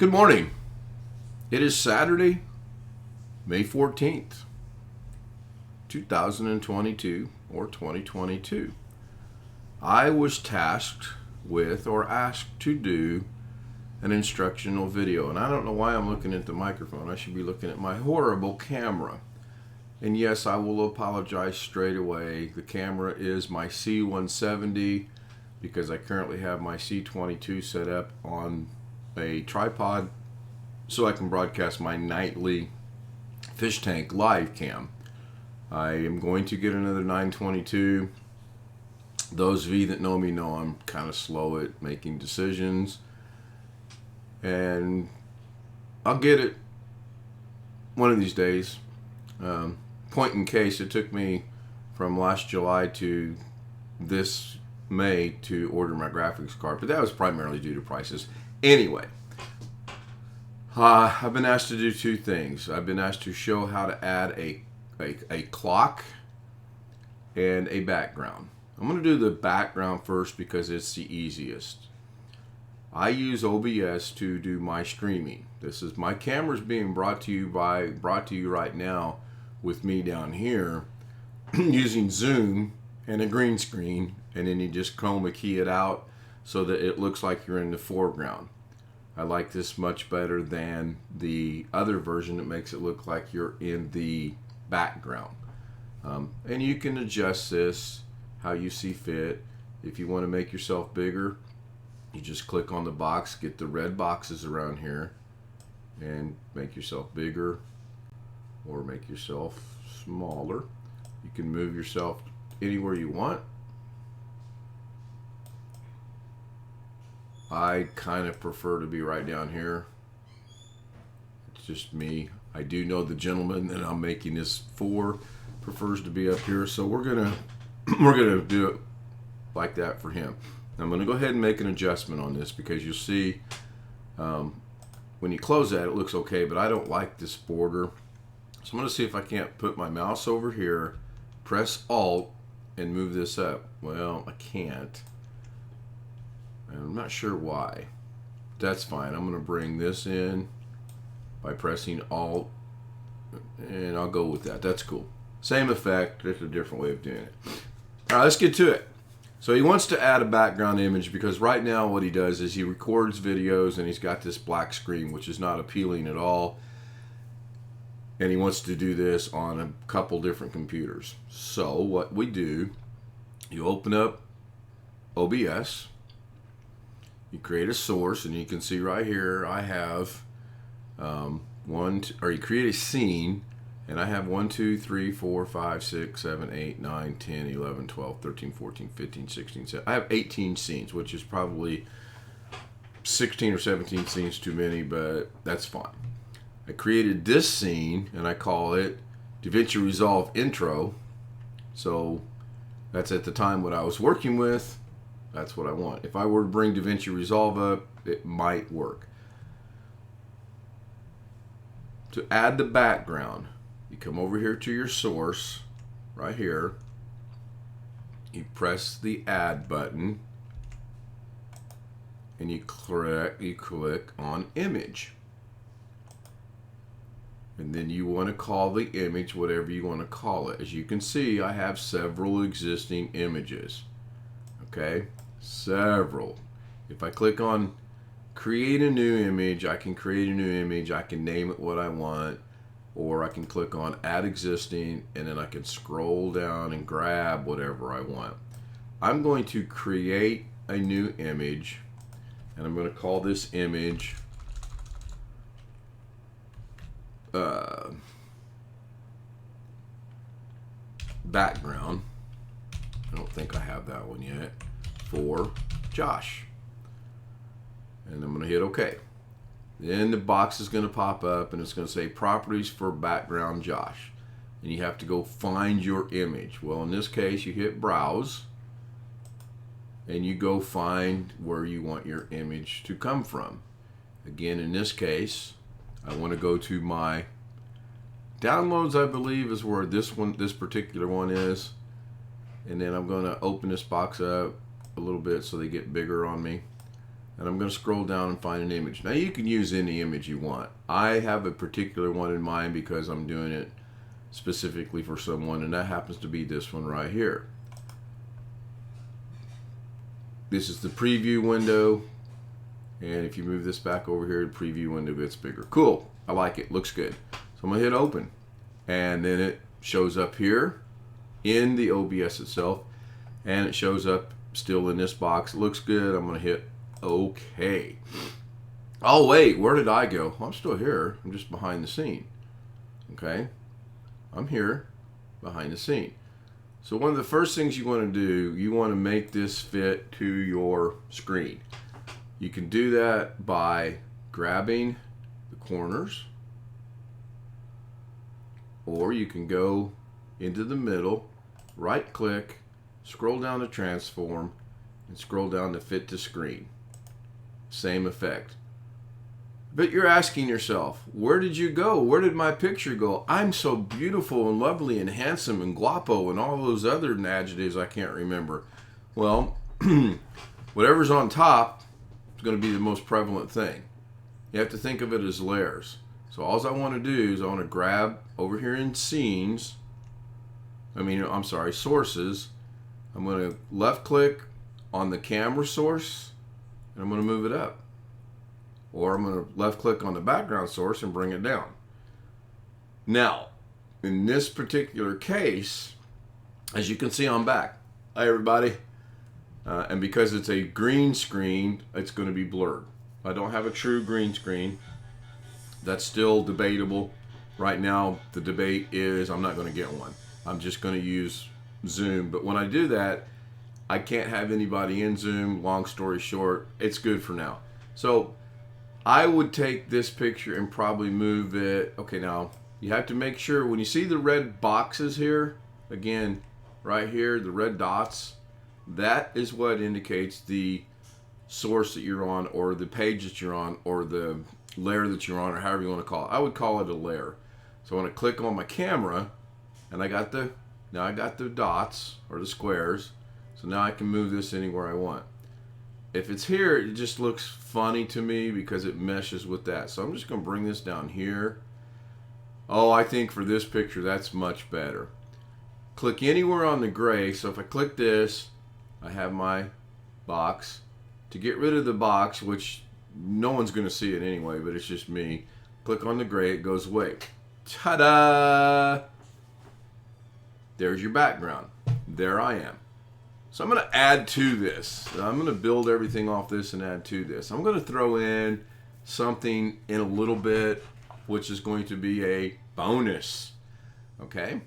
Good morning. It is Saturday, May 14th, 2022 or 2022. I was tasked with or asked to do an instructional video, and I don't know why I'm looking at the microphone. I should be looking at my horrible camera. And yes, I will apologize straight away. The camera is my C170 because I currently have my C22 set up on a tripod so I can broadcast my nightly fish tank live cam. I am going to get another 922. Those of you that know me know I'm kind of slow at making decisions, and I'll get it one of these days. Point in case, it took me from last July to this May to order my graphics card, but that was primarily due to prices. Anyway, I've been asked to do two things. I've been asked to show how to add a clock and a background. I'm going to do the background first because it's the easiest. I use OBS to do my streaming. This is my camera's being brought to you right now with me down here using Zoom and a green screen, and then you just chroma key it out so that it looks like you're in the foreground. I like this much better than the other version that makes it look like you're in the background. And you can adjust this how you see fit. If you want to make yourself bigger, you just click on the box, get the red boxes around here, and make yourself bigger or make yourself smaller. You can move yourself anywhere you want. I kind of prefer to be right down here. It's just me. I do know the gentleman that I'm making this for prefers to be up here, so we're gonna do it like that for him. I'm gonna go ahead and make an adjustment on this because you'll see when you close that it looks okay, but I don't like this border. So I'm gonna see if I can't put my mouse over here, press Alt, and move this up. Well, I can't. I'm not sure why. That's fine. I'm going to bring this in by pressing Alt, and I'll go with that. That's cool. Same effect, just a different way of doing it. All right, let's get to it. So he wants to add a background image because right now what he does is he records videos and he's got this black screen, which is not appealing at all. And he wants to do this on a couple different computers. So what we do, you open up OBS. You create a source, and you can see right here I have you create a scene, and I have 1, 2, 3, 4, 5, 6, 7, 8, 9, 10, 11, 12, 13, 14, 15, 16, 17. I have 18 scenes, which is probably 16 or 17 scenes too many, but that's fine. I created this scene, and I call it DaVinci Resolve Intro. So that's at the time what I was working with. That's what I want. If I were to bring DaVinci Resolve up, it might work. To add the background, you come over here to your source, right here. You press the Add button, and you click on Image. And then you want to call the image whatever you want to call it. As you can see, I have several existing images. Okay? Several. If I click on create a new image, I can create a new image. I can name it what I want, or I can click on add existing, and then I can scroll down and grab whatever I want. I'm going to create a new image, and I'm going to call this image background. I don't think I have that one yet. For Josh. And I'm going to hit OK. Then the box is going to pop up and it's going to say properties for background Josh. And you have to go find your image. Well, in this case, you hit browse and you go find where you want your image to come from. Again, in this case, I want to go to my downloads, I believe is where this particular one is. And then I'm going to open this box up a little bit so they get bigger on me. and I'm going to scroll down and find an image. Now you can use any image you want. I have a particular one in mind because I'm doing it specifically for someone, and that happens to be this one right here. This is the preview window, and if you move this back over here, the preview window gets bigger. Cool, I like it, looks good. So I'm gonna hit open, and then it shows up here in the OBS itself, and it shows up still in this box. It looks good. I'm gonna hit OK. Oh wait, where did I go? Well, I'm still here. I'm just behind the scene. Okay, I'm here behind the scene. So one of the first things you want to do, you want to make this fit to your screen. You can do that by grabbing the corners, or you can go into the middle, right click, scroll down to transform, and scroll down to fit to screen. Same effect. But you're asking yourself, where did you go? Where did my picture go? I'm so beautiful and lovely and handsome and guapo and all those other adjectives I can't remember. Well, whatever's on top is going to be the most prevalent thing. You have to think of it as layers. So all I want to do is I want to grab over here in sources. I'm going to left click on the camera source and I'm going to move it up. Or I'm going to left click on the background source and bring it down. Now, in this particular case, as you can see, I'm back. Hi everybody. And because it's a green screen, it's going to be blurred. I don't have a true green screen. That's still debatable. Right now, the debate is I'm not going to get one. I'm just going to use Zoom. But when I do that, I can't have anybody in Zoom. Long story short, it's good for now. So I would take this picture and probably move it. Okay, now you have to make sure when you see the red boxes here, again, right here, the red dots, that is what indicates the source that you're on, or the page that you're on, or the layer that you're on, or however you want to call it. I would call it a layer. So I want to click on my camera, and I got the dots or the squares. So now I can move this anywhere I want. If it's here, it just looks funny to me because it meshes with that. So I'm just going to bring this down here. Oh, I think for this picture, that's much better. Click anywhere on the gray. So if I click this, I have my box. To get rid of the box, which no one's going to see it anyway, but it's just me, click on the gray, it goes away. Ta-da! There's your background. There I am. So I'm going to add to this. I'm going to build everything off this and add to this. I'm going to throw in something in a little bit, which is going to be a bonus. Okay?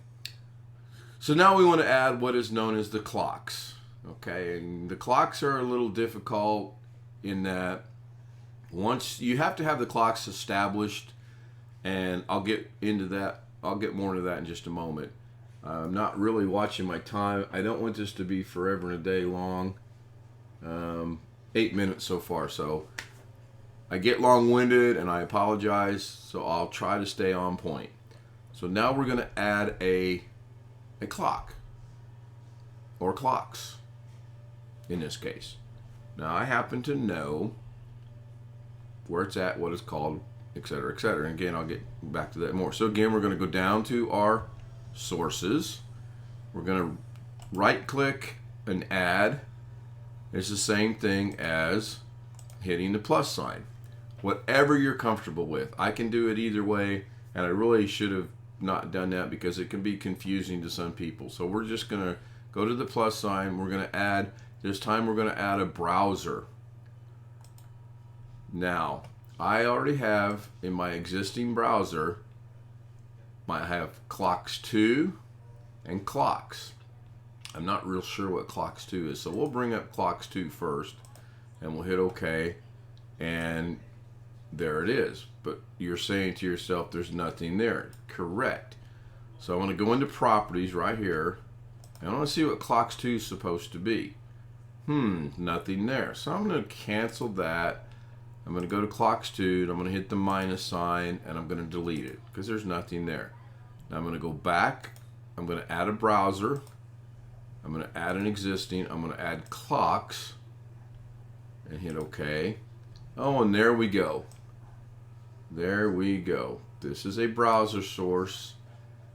So now we want to add what is known as the clocks. Okay? And the clocks are a little difficult in that once you have to have the clocks established, and I'll get into that. I'll get more into that in just a moment. I'm not really watching my time. I don't want this to be forever and a day long. 8 minutes so far, so I get long-winded and I apologize, so I'll try to stay on point. So now we're going to add a clock, or clocks in this case. Now I happen to know where it's at, what it's called, etc., etc. And again, I'll get back to that more. So again, we're going to go down to our sources. We're going to right click and add. It's the same thing as hitting the plus sign. Whatever you're comfortable with. I can do it either way, and I really should have not done that because it can be confusing to some people. So we're just going to go to the plus sign. We're going to add, this time we're going to add a browser. Now, I already have in my existing browser, I have clocks 2 and clocks. I'm not real sure what clocks 2 is, so we'll bring up clocks 2 first and we'll hit OK, and there it is. But you're saying to yourself there's nothing there. Correct. So I want to go into properties right here and I want to see what clocks 2 is supposed to be. Nothing there. So I'm going to cancel that. I'm going to go to clocks 2 and I'm going to hit the minus sign and I'm going to delete it because there's nothing there. Now I'm going to go back. I'm going to add a browser. I'm going to add an existing. I'm going to add clocks and hit OK. Oh, and there we go. There we go. This is a browser source.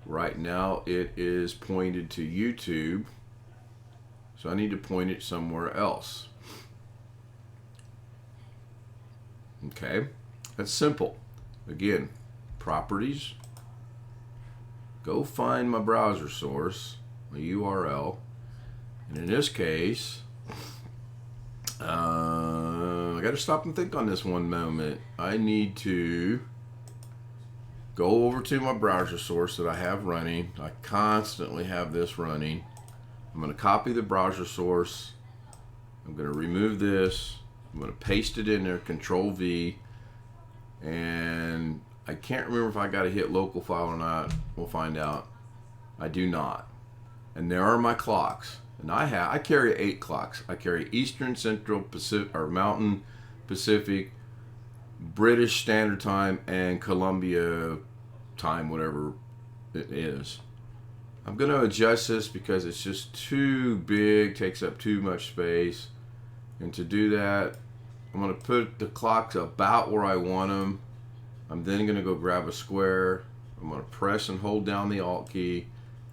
Right now it is pointed to YouTube. So I need to point it somewhere else. Okay, that's simple. Again, properties. Go find my browser source, my URL. And in this case, I got to stop and think on this one moment. I need to go over to my browser source that I have running. I constantly have this running. I'm going to copy the browser source. I'm going to remove this. I'm going to paste it in there, Control V. And I can't remember if I got to hit local file or not. We'll find out. I do not. And there are my clocks. And I carry 8 clocks. I carry Eastern, Central, Pacific, or Mountain, Pacific, British Standard Time, and Columbia Time, whatever it is. I'm going to adjust this because it's just too big, takes up too much space. And to do that, I'm going to put the clocks about where I want them. I'm then going to go grab a square. I'm going to press and hold down the Alt key,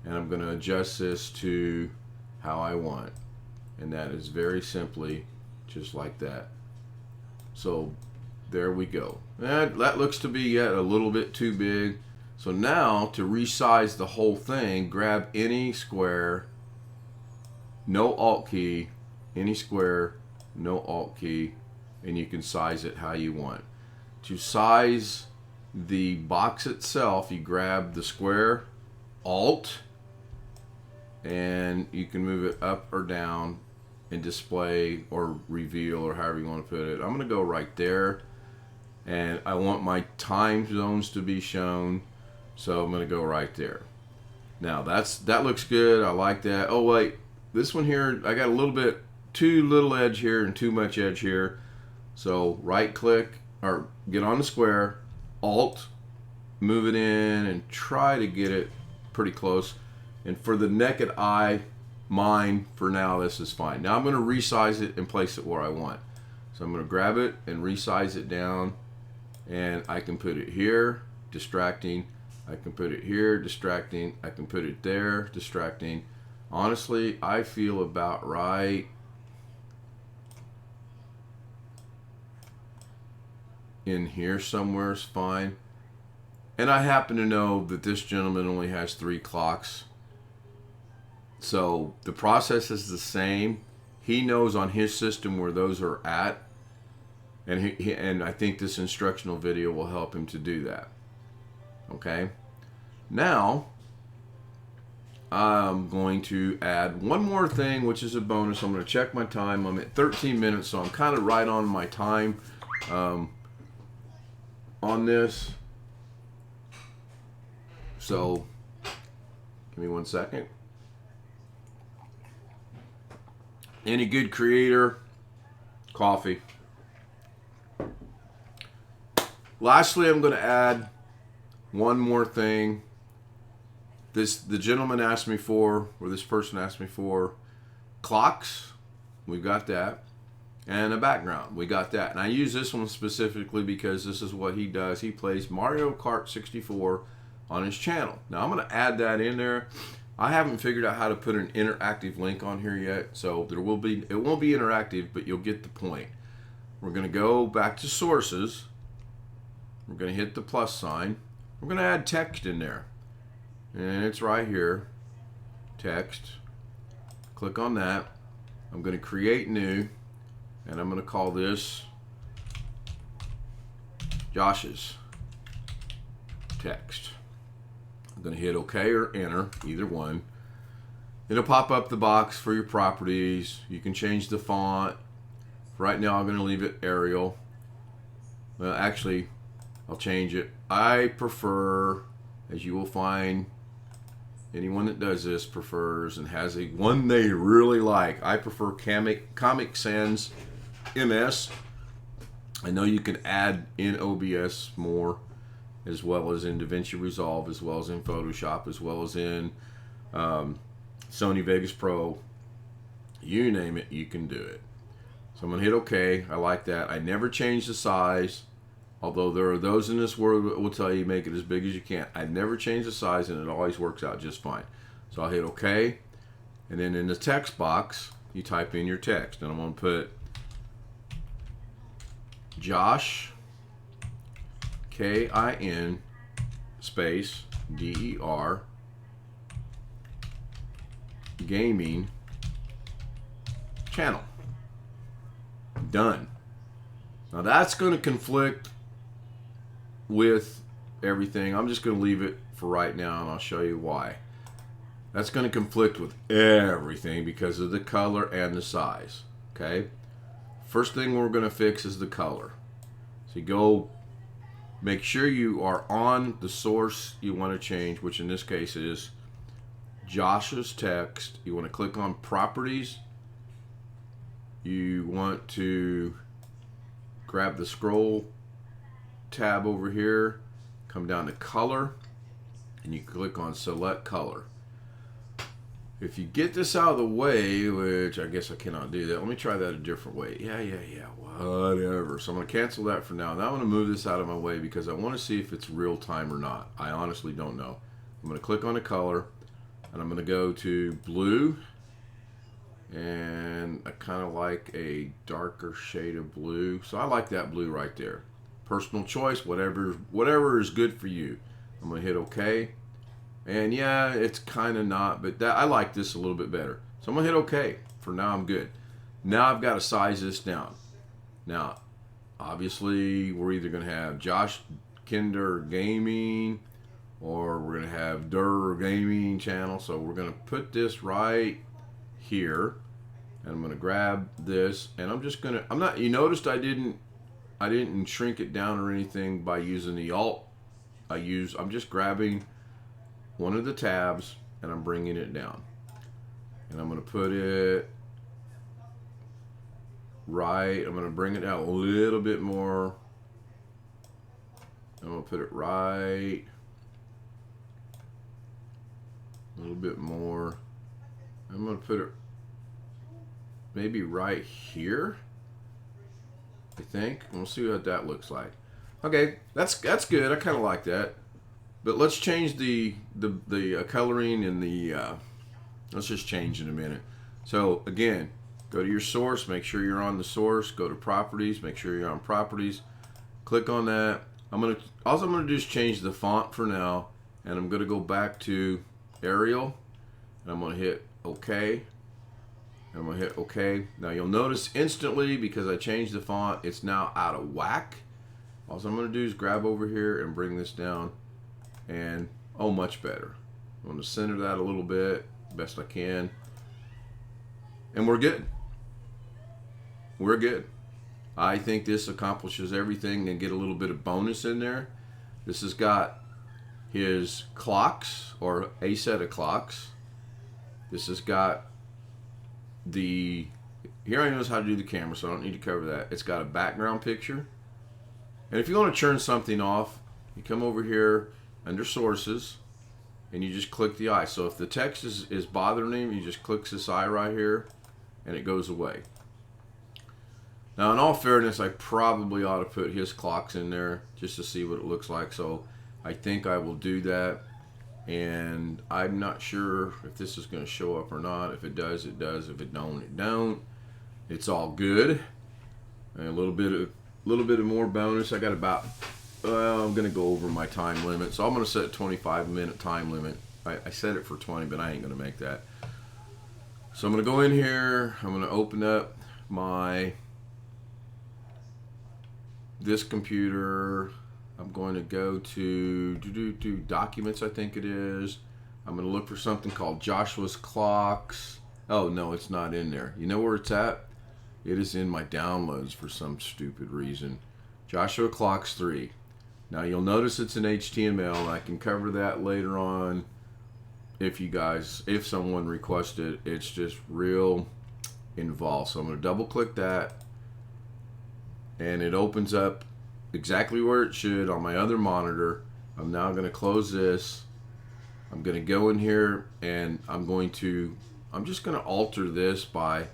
and I'm going to adjust this to how I want. And that is very simply just like that. So there we go. That looks to be yet a little bit too big. So now to resize the whole thing, grab any square, no Alt key, any square, no Alt key, and you can size it how you want. To size the box itself, you grab the square, Alt, and you can move it up or down and display or reveal or however you want to put it. I'm going to go right there, and I want my time zones to be shown. So I'm going to go right there. Now that looks good. I like that. Oh wait, this one here, I got a little bit too little edge here and too much edge here. So right click or get on the square, Alt, move it in and try to get it pretty close. And for the naked eye, mine for now, this is fine. Now I'm going to resize it and place it where I want. So I'm going to grab it and resize it down, and I can put it here, distracting. I can put it here, distracting. I can put it there, distracting. Honestly, I feel about right. In here somewhere is fine. And I happen to know that this gentleman only has 3 clocks. So the process is the same. He knows on his system where those are at. And I think this instructional video will help him to do that. Okay, now I'm going to add one more thing, which is a bonus. I'm going to check my time. I'm at 13 minutes, so I'm kind of right on my time on this. So give me 1 second. Any good creator, coffee. Lastly, I'm going to add one more thing. The gentleman asked me for, or this person asked me for, clocks. We've got that. And a background. We got that. And I use this one specifically because this is what he does. He plays Mario Kart 64 on his channel. Now I'm going to add that in there. I haven't figured out how to put an interactive link on here yet. So it won't be interactive, but you'll get the point. We're going to go back to sources. We're going to hit the plus sign. We're going to add text in there. And it's right here. Text. Click on that. I'm going to create new. And I'm going to call this Josh's text. I'm going to hit OK or enter, either one. It'll pop up the box for your properties. You can change the font. Right now I'm going to leave it Arial. Well, actually, I'll change it. I prefer, as you will find, anyone that does this prefers and has a one they really like. I prefer Comic Sans MS. I know you can add in OBS more, as well as in DaVinci Resolve, as well as in Photoshop, as well as in Sony Vegas Pro. You name it, you can do it. So I'm going to hit OK. I like that. I never change the size. Although there are those in this world that will tell you make it as big as you can. I never change the size and it always works out just fine. So I'll hit OK. And then in the text box, you type in your text. And I'm going to put Josh, K-I-N, space, D-E-R, gaming, channel. Done. Now that's going to conflict with everything. I'm just going to leave it for right now and I'll show you why. That's going to conflict with everything because of the color and the size. Okay? First thing we're going to fix is the color. So you go, make sure you are on the source you want to change, which in this case is Josh's text. You want to click on properties. You want to grab the scroll tab over here, come down to color, and you click on select color. If you get this out of the way, which I guess I cannot do that, let me try that a different way. Yeah, whatever. So I'm going to cancel that for now. Now I'm going to move this out of my way because I want to see if it's real time or not. I honestly don't know. I'm going to click on the color, and I'm going to go to blue, and I kind of like a darker shade of blue. So I like that blue right there. Personal choice, whatever is good for you. I'm going to hit OK. And yeah, it's kind of not, but I like this a little bit better. So I'm going to hit OK. For now, I'm good. Now I've got to size this down. Now, obviously, we're either going to have Josh Kinder Gaming or we're going to have Durr Gaming channel. So we're going to put this right here. And I'm going to grab this. And I'm just going to, you noticed I didn't shrink it down or anything by using the Alt. I'm just grabbing one of the tabs and I'm bringing it down. And I'm going to put it right. I'm going to bring it down a little bit more. I'm going to put it right. A little bit more. I'm going to put it maybe right here. I think. We'll see what that looks like. Okay, that's good. I kind of like that. But let's change the coloring and the. Let's just change in a minute. So again, go to your source. Make sure you're on the source. Go to properties. Make sure you're on properties. Click on that. All I'm gonna do is change the font for now, and I'm gonna go back to Arial, and I'm gonna hit OK. I'm going to hit OK. Now you'll notice instantly, because I changed the font, it's now out of whack. All I'm going to do is grab over here and bring this down. And, oh, much better. I'm going to center that a little bit, best I can. And we're good. We're good. I think this accomplishes everything and get a little bit of bonus in there. This has got his clocks, or a set of clocks. This has got here I knows how to do the camera, so I don't need to cover that. It's got a background picture. And if you want to turn something off, you come over here under sources and you just click the eye. So if the text is bothering him, you just click this eye right here and it goes away. Now in all fairness, I probably ought to put his clocks in there just to see what it looks like. So I think I will do that. And I'm not sure if this is going to show up or not. If it does, it does. If it don't, it don't. It's all good. And a little bit of more bonus. I got about. I'm going to go over my time limit, so I'm going to set a 25-minute time limit. I set it for 20, but I ain't going to make that. So I'm going to go in here. I'm going to open up this computer. I'm going to go to documents, I think it is. I'm going to look for something called Joshua's Clocks. Oh, no, it's not in there. You know where it's at? It is in my downloads for some stupid reason. Joshua Clocks 3. Now, you'll notice it's in HTML. I can cover that later on if someone requested. It's just real involved. So I'm going to double click that. And it opens up exactly where it should on my other monitor. I'm now going to close this. I'm going to go in here and I'm just going to alter this by,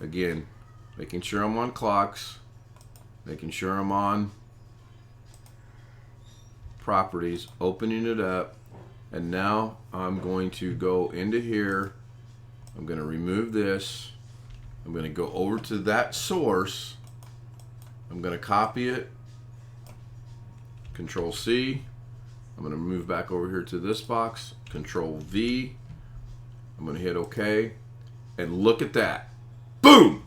again, making sure I'm on clocks, making sure I'm on properties, opening it up, and now I'm going to go into here. I'm going to remove this. I'm going to go over to that source. I'm going to copy it, Control C. I'm going to move back over here to this box, Control V. I'm going to hit OK, and look at that. Boom!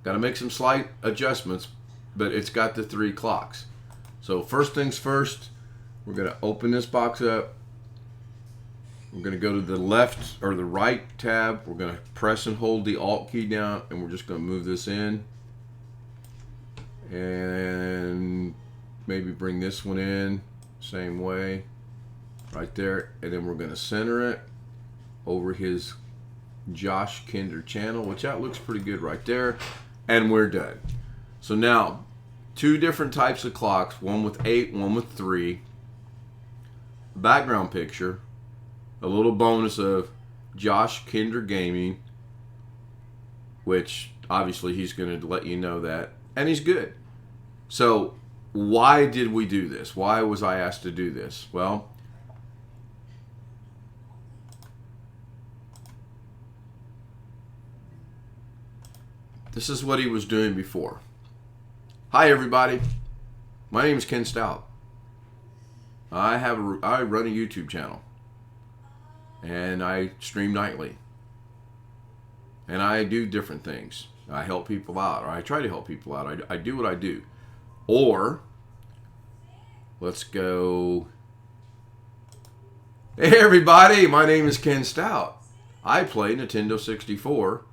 Got to make some slight adjustments, but it's got the 3 clocks. So first things first, we're going to open this box up. We're going to go to the left or the right tab. We're going to press and hold the Alt key down, and we're just going to move this in. And maybe bring this one in, same way, right there. And then we're going to center it over his Josh Kinder channel, which that looks pretty good right there. And we're done. So now, 2 different types of clocks, one with 8, one with 3. Background picture, a little bonus of Josh Kinder Gaming, which obviously he's going to let you know that, and he's good. So why did we do this? Why was I asked to do this? Well, this is what he was doing before. Hi everybody, my name is Ken Stout. I run a YouTube channel, and I stream nightly, and I do different things. I help people out, or I try to help people out. I do what I do. Or let's go. Hey everybody, my name is Ken Stout. I play Nintendo 64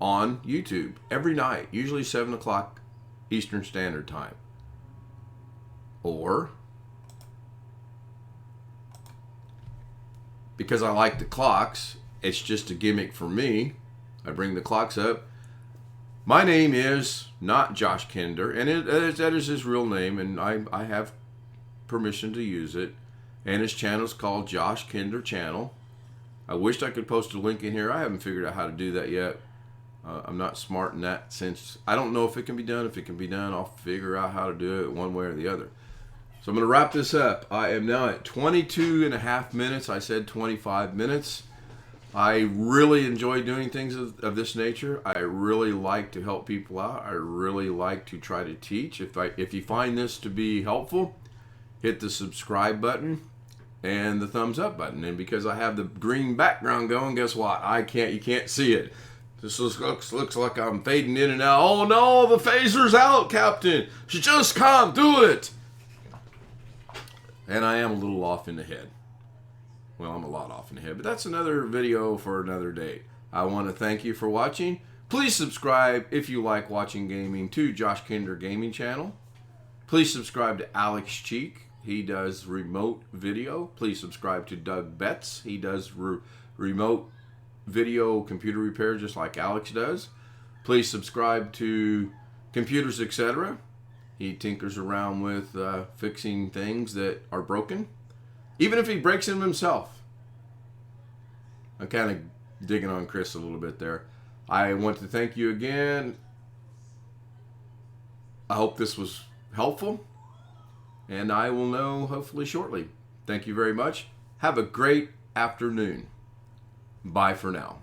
on YouTube every night, usually 7 o'clock Eastern Standard Time. Or, because I like the clocks, it's just a gimmick for me, I bring the clocks up. My name is not Josh Kinder, and that is his real name, and I have permission to use it. And his channel is called Josh Kinder Channel. I wished I could post a link in here. I haven't figured out how to do that yet. I'm not smart in that sense. I don't know if it can be done. If it can be done, I'll figure out how to do it one way or the other. So I'm going to wrap this up. I am now at 22 and a half minutes. I said 25 minutes. I really enjoy doing things of this nature. I really like to help people out. I really like to try to teach. If you find this to be helpful, hit the subscribe button and the thumbs up button. And because I have the green background going, guess what? You can't see it. This looks like I'm fading in and out. Oh no, the phaser's out, Captain. She just can't do it. And I am a little off in the head. Well, I'm a lot off in the head, but that's another video for another day. I want to thank you for watching. Please subscribe if you like watching gaming to Josh Kinder Gaming Channel. Please subscribe to Alex Cheek. He does remote video. Please subscribe to Doug Betts. He does remote video computer repair just like Alex does. Please subscribe to Computers Etc. He tinkers around with fixing things that are broken, even if he breaks them himself. I'm kind of digging on Chris a little bit there. I want to thank you again. I hope this was helpful, and I will know hopefully shortly. Thank you very much. Have a great afternoon. Bye for now.